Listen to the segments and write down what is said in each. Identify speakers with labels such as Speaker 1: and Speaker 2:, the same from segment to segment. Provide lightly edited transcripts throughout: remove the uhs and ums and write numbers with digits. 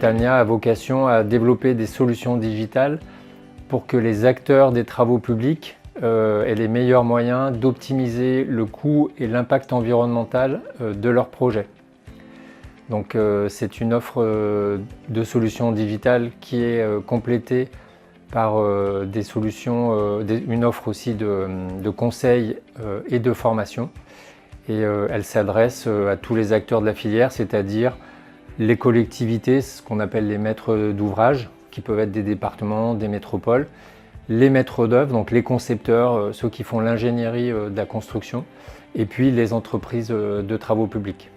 Speaker 1: Tania a vocation à développer des solutions digitales pour que les acteurs des travaux publics aient les meilleurs moyens d'optimiser le coût et l'impact environnemental de leurs projets. Donc c'est une offre de solutions digitales qui est complétée par des solutions, une offre aussi de conseils et de formation. Et elle s'adresse à tous les acteurs de la filière, c'est-à-dire les collectivités, ce qu'on appelle les maîtres d'ouvrage, qui peuvent être des départements, des métropoles, les maîtres d'œuvre, donc les concepteurs, ceux qui font l'ingénierie de la construction, et puis les entreprises de travaux publics.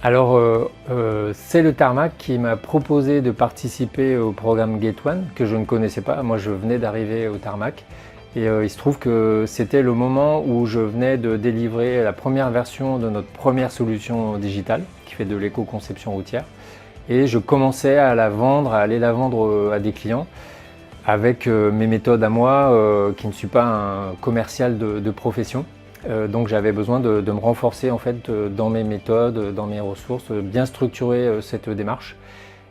Speaker 1: Alors, c'est le Tarmac qui m'a proposé de participer au programme Gate One, que je ne connaissais pas. Moi, je venais d'arriver au Tarmac. Et il se trouve que c'était le moment où je venais de délivrer la première version de notre première solution digitale, qui fait de l'éco-conception routière. Et je commençais à aller la vendre à des clients avec mes méthodes à moi, qui ne suis pas un commercial de profession. Donc j'avais besoin de me renforcer en fait dans mes méthodes, dans mes ressources, bien structurer cette démarche.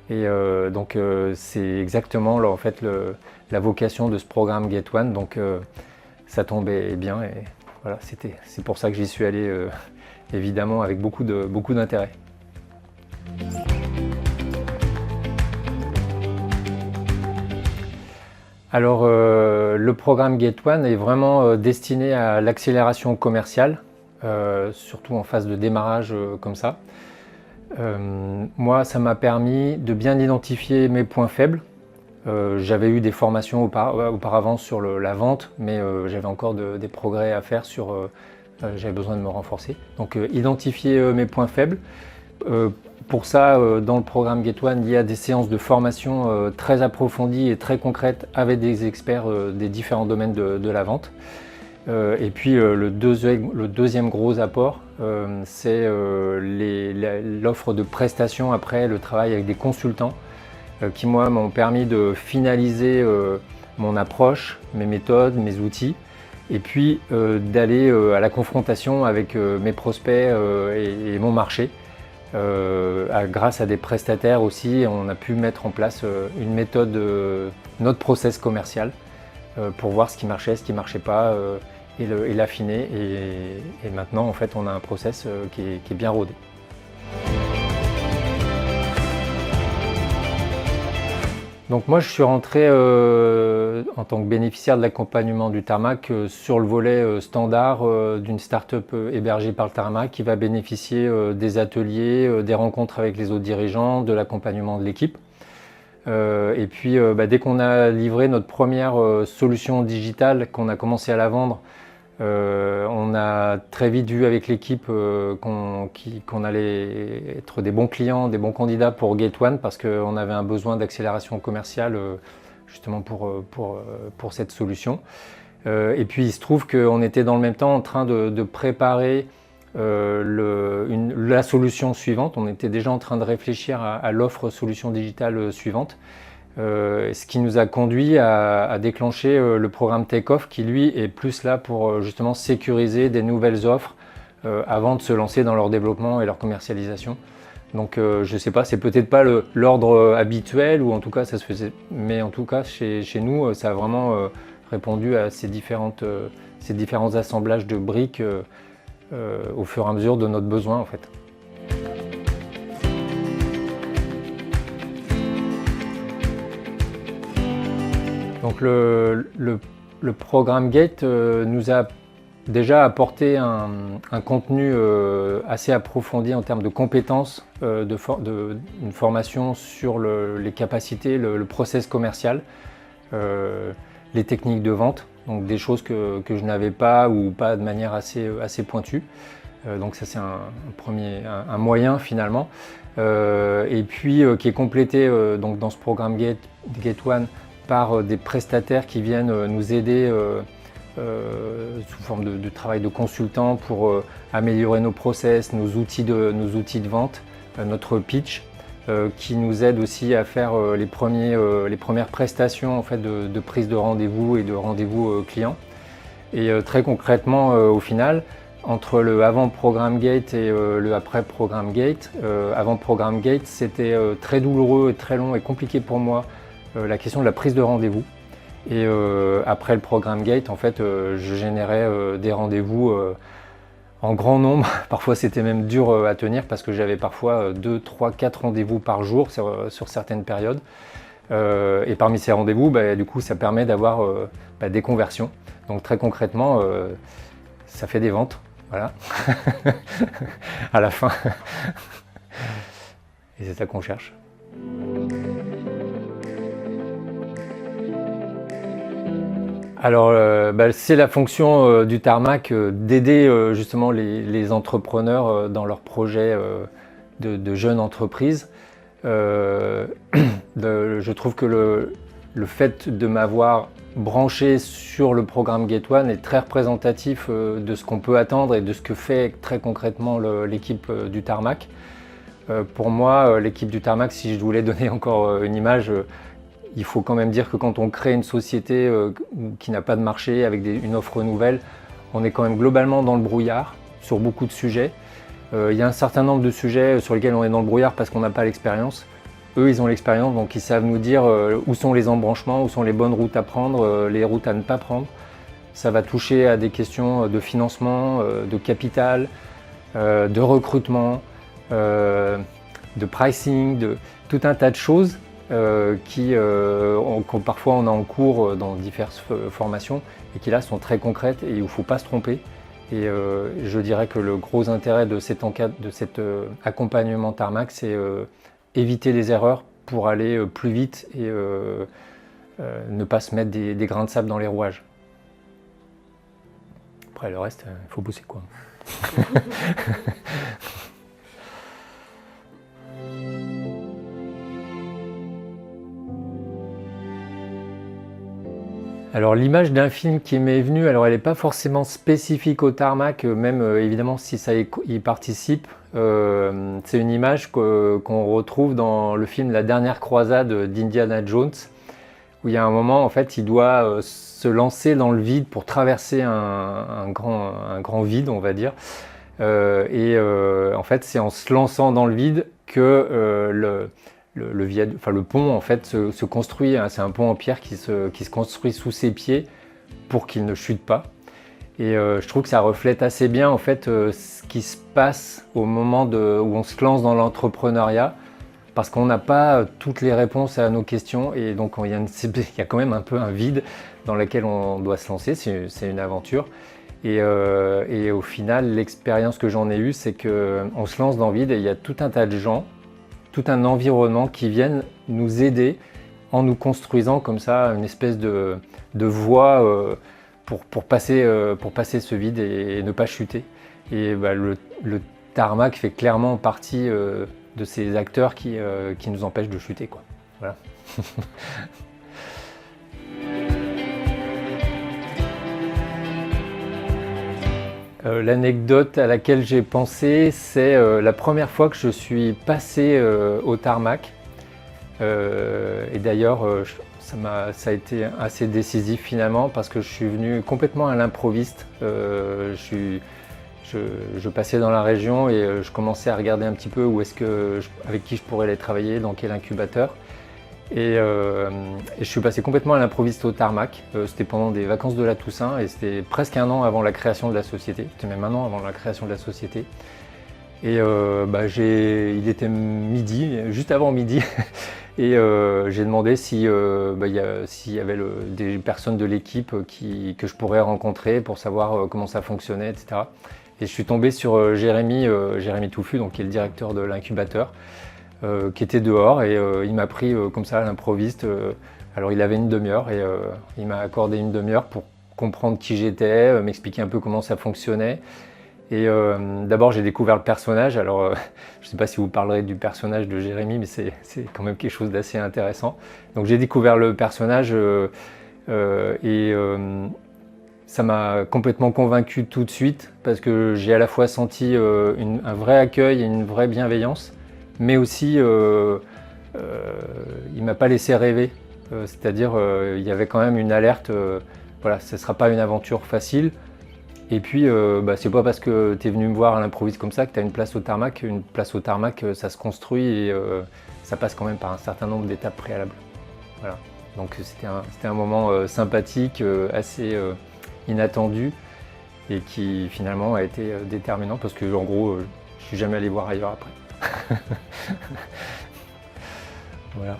Speaker 1: Et donc c'est exactement là, en fait, la vocation de ce programme Gate One. Donc ça tombait bien et voilà, c'est pour ça que j'y suis allé évidemment avec beaucoup d'intérêt. Alors le programme Gate One est vraiment destiné à l'accélération commerciale, surtout en phase de démarrage comme ça. Moi, ça m'a permis de bien identifier mes points faibles. J'avais eu des formations auparavant sur la vente, mais j'avais encore des progrès à faire j'avais besoin de me renforcer. Donc identifier mes points faibles. Pour ça, dans le programme Gate One, il y a des séances de formation très approfondies et très concrètes avec des experts des différents domaines de la vente. Et puis le deuxième gros apport, c'est l'offre de prestations après le travail avec des consultants qui, moi, m'ont permis de finaliser mon approche, mes méthodes, mes outils, et puis d'aller à la confrontation avec mes prospects et mon marché. Grâce à des prestataires aussi, on a pu mettre en place une méthode, notre process commercial, pour voir ce qui marchait, ce qui ne marchait pas, et l'affiner. Et maintenant, en fait, on a un process qui est bien rodé. Donc moi, je suis rentré en tant que bénéficiaire de l'accompagnement du Tarmac sur le volet standard d'une start-up hébergée par le Tarmac qui va bénéficier des ateliers, des rencontres avec les autres dirigeants, de l'accompagnement de l'équipe. Et puis dès qu'on a livré notre première solution digitale, qu'on a commencé à la vendre, on a très vite vu avec l'équipe qu'on allait être des bons clients, des bons candidats pour Gate One, parce qu'on avait un besoin d'accélération commerciale justement pour cette solution. Et puis il se trouve qu'on était dans le même temps en train de préparer la solution suivante. On était déjà en train de réfléchir à l'offre solution digitale suivante. Ce qui nous a conduit à déclencher le programme Take-Off qui, lui, est plus là pour justement sécuriser des nouvelles offres avant de se lancer dans leur développement et leur commercialisation. Donc je ne sais pas, c'est peut-être pas l'ordre habituel, ou en tout cas ça se faisait, mais en tout cas chez nous, ça a vraiment répondu à ces différents assemblages de briques au fur et à mesure de notre besoin en fait. Donc le programme Gate nous a déjà apporté un contenu assez approfondi en termes de compétences, une formation sur les capacités, le process commercial, les techniques de vente, donc des choses que je n'avais pas ou pas de manière assez pointue. Donc ça c'est un moyen finalement, et puis qui est complété donc dans ce programme Gate One par des prestataires qui viennent nous aider sous forme de travail de consultant pour améliorer nos process, nos outils de vente, notre pitch, qui nous aide aussi à faire les premières prestations en fait, de prise de rendez-vous et de rendez-vous client. Et très concrètement, au final, entre le avant Programme Gate et le après Programme Gate, avant Programme Gate, c'était très douloureux et très long et compliqué pour moi, la question de la prise de rendez-vous. Et après le Programme Gate, en fait, je générais des rendez-vous en grand nombre. Parfois, c'était même dur à tenir parce que j'avais parfois 2, 3, 4 rendez-vous par jour sur certaines périodes. Et parmi ces rendez-vous, du coup, ça permet d'avoir des conversions. Donc très concrètement, ça fait des ventes, voilà, à la fin. Et c'est ça qu'on cherche. Alors, c'est la fonction du Tarmac d'aider justement les entrepreneurs dans leurs projets de jeunes entreprises. Je trouve que le fait de m'avoir branché sur le programme Gate One est très représentatif de ce qu'on peut attendre et de ce que fait très concrètement l'équipe du Tarmac. Pour moi, l'équipe du Tarmac, si je voulais donner encore une image, il faut quand même dire que quand on crée une société qui n'a pas de marché avec une offre nouvelle, on est quand même globalement dans le brouillard sur beaucoup de sujets. Il y a un certain nombre de sujets sur lesquels on est dans le brouillard parce qu'on n'a pas l'expérience. Eux, ils ont l'expérience, donc ils savent nous dire où sont les embranchements, où sont les bonnes routes à prendre, les routes à ne pas prendre. Ça va toucher à des questions de financement, de capital, de recrutement, de pricing, de tout un tas de choses que parfois on a en cours dans diverses formations et qui là sont très concrètes et où il ne faut pas se tromper. Et je dirais que le gros intérêt de cet accompagnement Tarmac, c'est éviter les erreurs pour aller plus vite et ne pas se mettre des grains de sable dans les rouages. Après le reste, il faut bosser quoi. Alors l'image d'un film qui m'est venue, alors elle n'est pas forcément spécifique au Tarmac, même évidemment si ça y participe. C'est une image qu'on retrouve dans le film La Dernière Croisade d'Indiana Jones, où il y a un moment en fait il doit se lancer dans le vide pour traverser un grand vide, on va dire. En fait c'est en se lançant dans le vide que le pont en fait se construit, hein, c'est un pont en pierre qui se construit sous ses pieds pour qu'il ne chute pas. Et je trouve que ça reflète assez bien en fait ce qui se passe au moment où on se lance dans l'entrepreneuriat, parce qu'on n'a pas toutes les réponses à nos questions et donc il y a quand même un peu un vide dans lequel on doit se lancer, c'est une aventure. Et au final, l'expérience que j'en ai eue, c'est qu'on se lance dans le vide et il y a tout un tas de gens, tout un environnement qui viennent nous aider en nous construisant comme ça une espèce de voie pour passer ce vide et ne pas chuter. Et le Tarmac fait clairement partie de ces acteurs qui nous empêchent de chuter, quoi. Voilà. L'anecdote à laquelle j'ai pensé, c'est la première fois que je suis passé au Tarmac. Et d'ailleurs, ça a été assez décisif finalement parce que je suis venu complètement à l'improviste. Je passais dans la région et je commençais à regarder un petit peu avec qui je pourrais aller travailler, dans quel incubateur. Et je suis passé complètement à l'improviste au Tarmac. C'était pendant des vacances de la Toussaint et c'était presque un an avant la création de la société. C'était même un an avant la création de la société. Et il était midi, juste avant midi, et j'ai demandé s'il y avait des personnes de l'équipe que je pourrais rencontrer pour savoir comment ça fonctionnait, etc. Et je suis tombé sur Jérémy Touffu, donc, qui est le directeur de l'incubateur, qui était dehors et il m'a pris comme ça à l'improviste. Alors il avait une demi-heure et il m'a accordé une demi-heure pour comprendre qui j'étais, m'expliquer un peu comment ça fonctionnait. Et d'abord j'ai découvert le personnage. Alors je ne sais pas si vous parlerez du personnage de Jérémy, mais c'est quand même quelque chose d'assez intéressant. Donc j'ai découvert le personnage ça m'a complètement convaincu tout de suite parce que j'ai à la fois senti un vrai accueil et une vraie bienveillance. mais aussi il m'a pas laissé rêver. C'est-à-dire il y avait quand même une alerte, voilà, ce ne sera pas une aventure facile. Et puis c'est pas parce que tu es venu me voir à l'improviste comme ça que tu as une place au tarmac. Une place au tarmac, ça se construit et ça passe quand même par un certain nombre d'étapes préalables. Voilà. Donc c'était un moment sympathique, assez inattendu et qui finalement a été déterminant parce que en gros je suis jamais allé voir ailleurs après. Voilà.